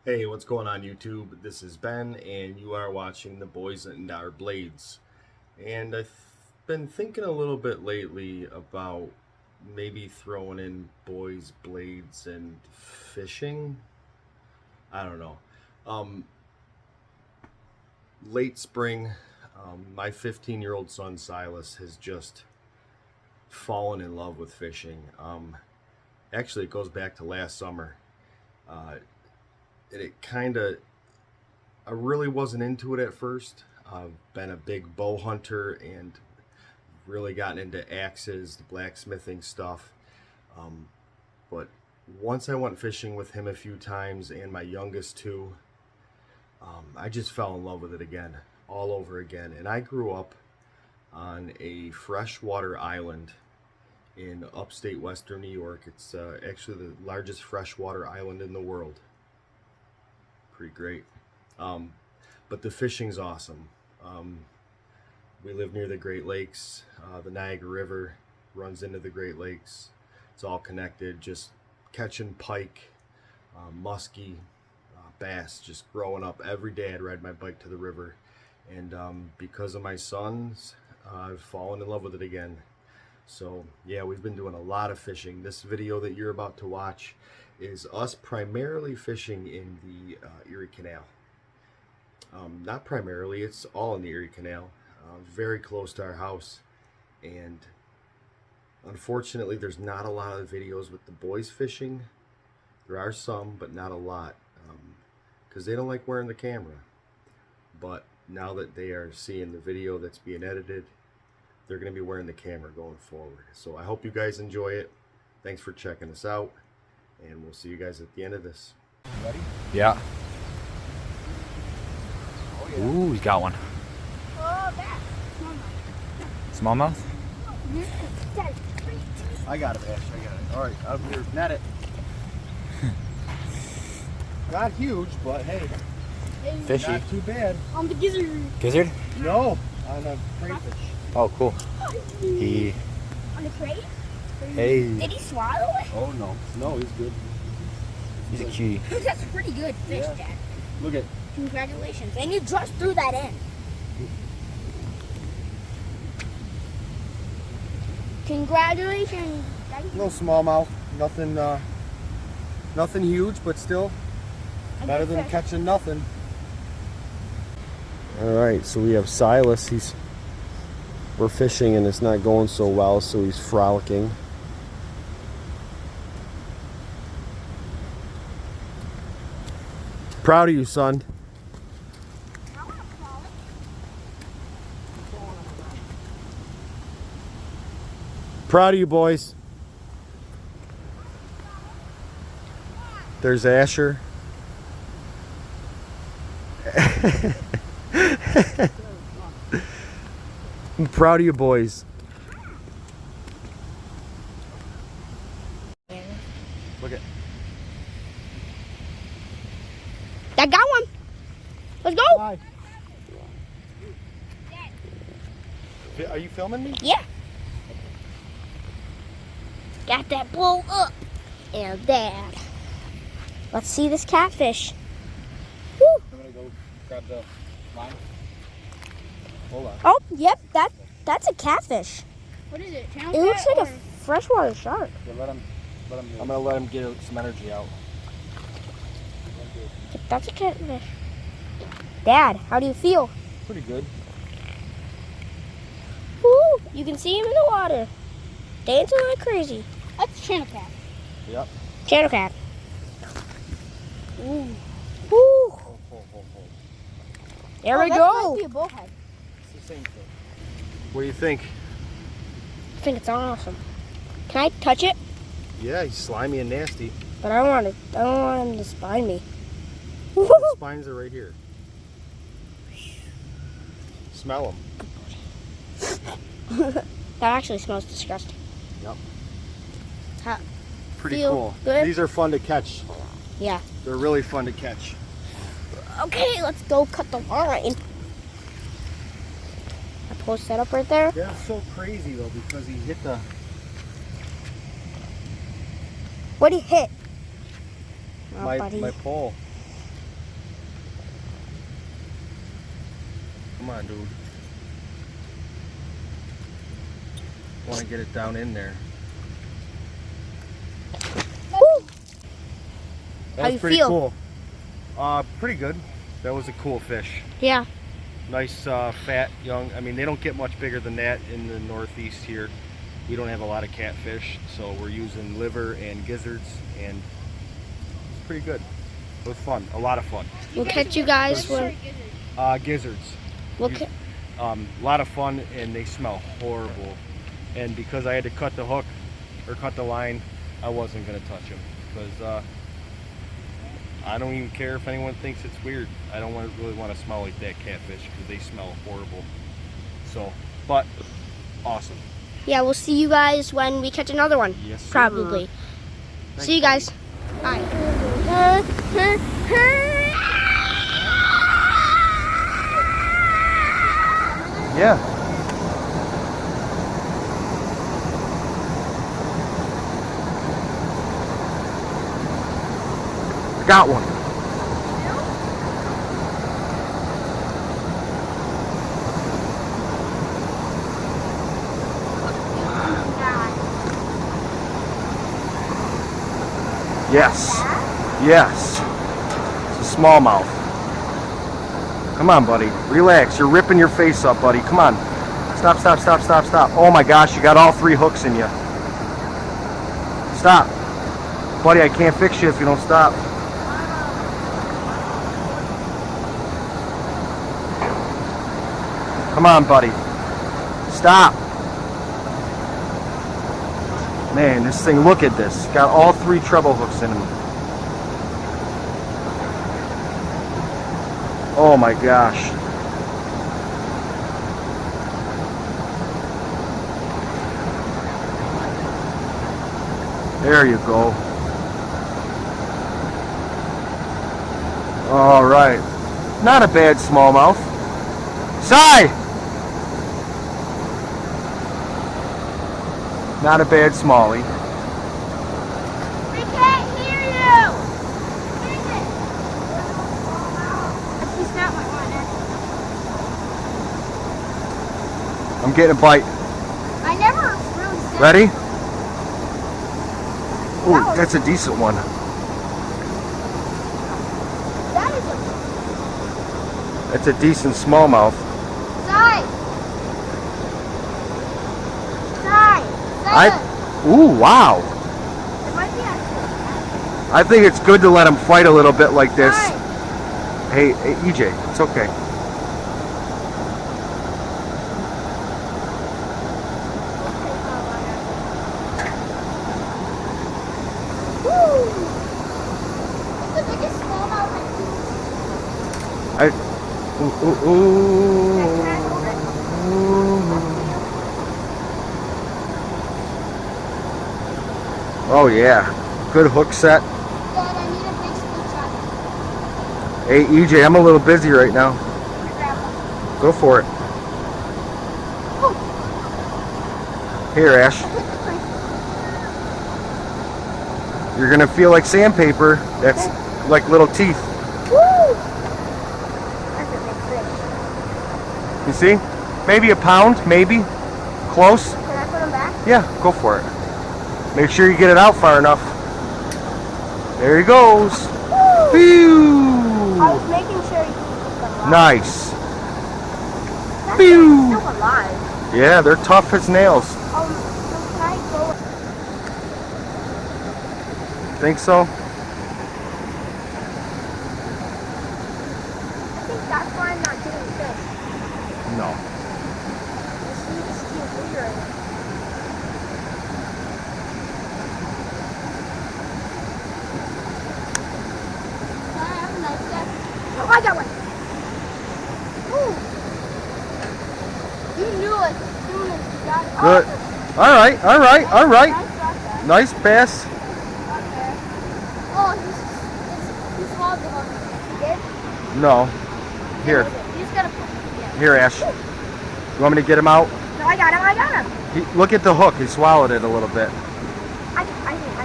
Hey, what's going on YouTube? This is Ben, and you are watching The Boys and Our Blades. And I've been thinking a little bit lately about maybe throwing in boys' blades and fishing. I don't know. Um, Late spring, my 15-year-old son Silas has just fallen in love with fishing. Actually, it goes back to last summer. Uh, it kind of I really wasn't into it at first. I've been a big bow hunter and really gotten into axes, the blacksmithing stuff. Um, but once I went fishing with him a few times and my youngest too, I just fell in love with it again, all over again. And I grew up on a freshwater island in upstate Western New York. It's actually the largest freshwater island in the world. Pretty great. Um, but the fishing's awesome. Um, we live near the Great Lakes. The Niagara River runs into the Great Lakes. It's all connected. Just catching pike, muskie, bass. Just growing up, every day I'd ride my bike to the river. And because of my sons, I've fallen in love with it again. So yeah, we've been doing a lot of fishing. This video that you're about to watch is us primarily fishing in the Erie Canal. Not primarily, it's all in the Erie Canal, very close to our house. And unfortunately, there's not a lot of videos with the boys fishing. There are some, but not a lot, because they don't like wearing the camera. But now that they are seeing the video that's being edited, they're going to be wearing the camera going forward. So I hope you guys enjoy it. Thanks for checking us out, and we'll see you guys at the end of this. Ready? Yeah. Oh, yeah. Ooh, he's got one. Oh, that. Smallmouth? I got it, Ash. I got it. All right, up here, net it. Not huge, but hey, Fishy. not too bad. On the gizzard. Gizzard? No, on a crayfish. Oh, cool. He. On the crate? Hey. Did he swallow it? Oh no, no, he's good. He's a cutie. That's a pretty good fish, Yeah. Dad. Look at. Congratulations. And you just threw that in. Congratulations. Little smallmouth, nothing, nothing huge, but still better than catching nothing. All right, so we have Silas. We're fishing and it's not going so well, so he's frolicking. Proud of you, son. Proud of you, boys. There's Asher. I'm proud of you, boys. Look at. I got one. Let's go. Why? Are you filming me? Yeah. Got that blow up. And Dad. Let's see this catfish. Woo. I'm gonna go grab the line. Hold on. Oh, yep. That's a catfish. What is it? It looks like a freshwater shark. Yeah, I'm gonna let him get some energy out. That's a catfish. Dad, how do you feel? Pretty good. Woo! You can see him in the water. Dancing like crazy. That's a channel cat. Yep. Channel cat. Ooh. Woo! Hold. There we That go. might be a bullhead. It's the same thing. What do you think? I think it's awesome. Can I touch it? Yeah, he's slimy and nasty. But I don't want him to spine me. The spines are right here. Smell them. That actually smells disgusting. Yep. Ha- Pretty Feel cool. good? These are fun to catch. Yeah. They're really fun to catch. Okay, let's go cut the line. I post that up right there. That's so crazy though because he hit the. What'd he hit? Oh, buddy. my pole. Come on, dude. Want to get it down in there. Woo! That How was you pretty feel? cool. Pretty good. That was a cool fish. Yeah. Nice, fat, young. I mean, they don't get much bigger than that in the Northeast here. We don't have a lot of catfish, so we're using liver and gizzards, and it's pretty good. It was fun. A lot of fun. We'll catch you guys when. Gizzards. We'll A lot of fun, and they smell horrible. And because I had to cut the hook or cut the line, I wasn't gonna touch them because I don't even care if anyone thinks it's weird. I don't really want to smell like that catfish because they smell horrible. So, but awesome. Yeah, we'll see you guys when we catch another one. Yes, sir. Probably. Thanks, See you buddy. guys. Bye. Yeah. Got one. Yes. Yes. It's a smallmouth. Come on, buddy. Relax. You're ripping your face up, buddy. Come on. Stop, stop, stop, stop, stop. Oh my gosh, you got all 3 hooks in you. Stop. Buddy, I can't fix you if you don't stop. Come on, buddy. Stop. Man, this thing, look at this. Got all 3 treble hooks in him. Oh my gosh. There you go. All right. Not a bad smallmouth. Sigh! Not a bad smallie. We can't hear you! She's not my one. I'm getting a bite. I never really said. Ready? Ooh, that's a decent one. That is a That's a decent smallmouth. side. Ooh, wow. It might be a I think it's good to let them fight a little bit like this. side. Hey, EJ, it's okay. Woo! It's the biggest smallmouth I've seen. Oh yeah, good hook set. Dad, I need a big split shot. Hey EJ, I'm a little busy right now. Go for it. Here, Ash. You're gonna feel like sandpaper. That's like little teeth. Woo! That's a big fish. You see? Maybe a pound, maybe. Close. Can I put them back? Yeah, go for it. Make sure you get it out far enough. There he goes. Woo! Phew! I was making sure you keep them alive. Nice. That Pew! thing's still alive. Yeah, they're tough as nails. So can I go? Think so? I think that's why I'm not getting fish. No. It's too weird. Can I have a nice day? Oh, I got one. Ooh. You knew it as soon as you got it. Good. Oh, All right, all right, all right. nice shot, Dad. Nice pass. Okay. Oh, he's hauled the hook. He did? No. Here. He's gonna put it in. Here, Ash. You want me to get him out? No, I got him. Look at the hook. He swallowed it a little bit. I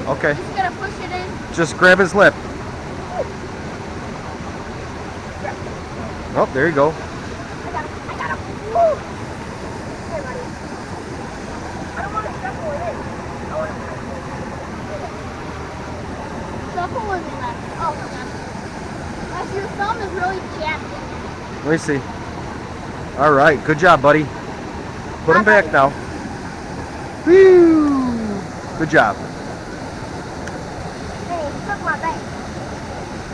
Okay. He's gonna push it in. Just grab his lip. Oh, there you go. I got him. Oh, okay. Your thumb is really jacked. Let me see. All right, good job, buddy. Put him back now. Woo! Good job. Hey, look my back.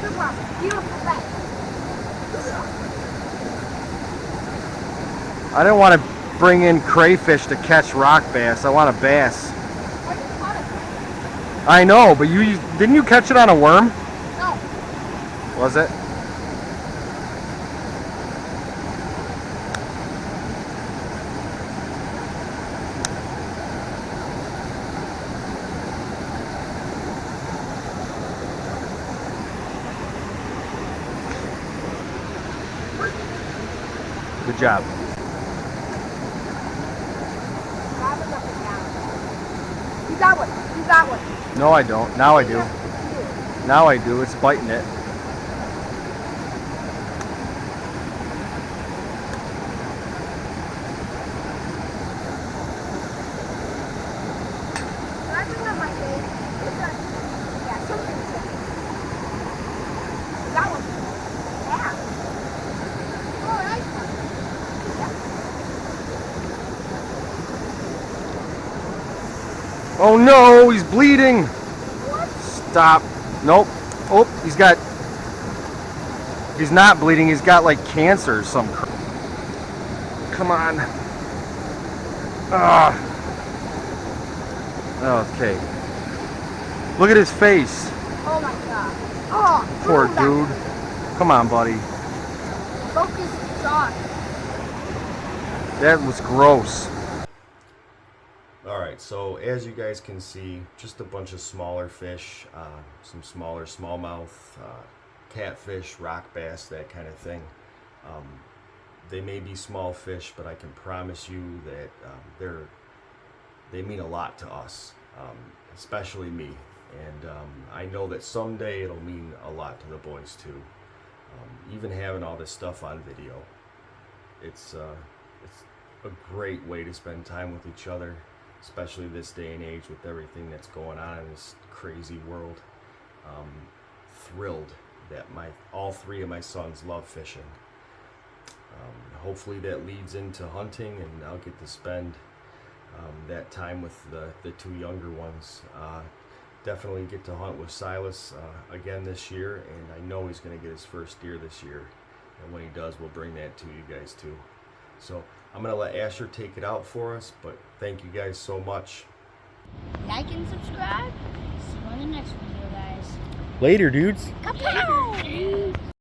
Look my beautiful back. I didn't want to bring in crayfish to catch rock bass. I want a bass. I just caught it. I know, but didn't you catch it on a worm? No. Was it? Good job. You got one. You got one. No, I don't. Now I do. Now I do. It's biting it. Can I bring up my face? Yeah, something. You got one. Yeah. Oh, nice one. Oh no, he's bleeding. Stop. Nope. Oh, he's not bleeding. He's got like cancer or some crap. Come on. Ah. Okay. Look at his face. Oh my god. Oh, Poor dude. Come on, buddy. Focus is on. That was gross. Alright, so as you guys can see, just a bunch of smaller fish, some smaller smallmouth, catfish, rock bass, that kind of thing. They may be small fish, but I can promise you that they mean a lot to us, especially me. And I know that someday it'll mean a lot to the boys too. Even having all this stuff on video, it's a great way to spend time with each other, especially this day and age with everything that's going on in this crazy world. Thrilled that all three of my sons love fishing. Hopefully that leads into hunting, and I'll get to spend that time with the two younger ones. Definitely get to hunt with Silas again this year, and I know he's going to get his first deer this year. And when he does, we'll bring that to you guys too. So I'm going to let Asher take it out for us, but thank you guys so much. Like and subscribe. See you on the next video, guys. Later, dudes. Kapow!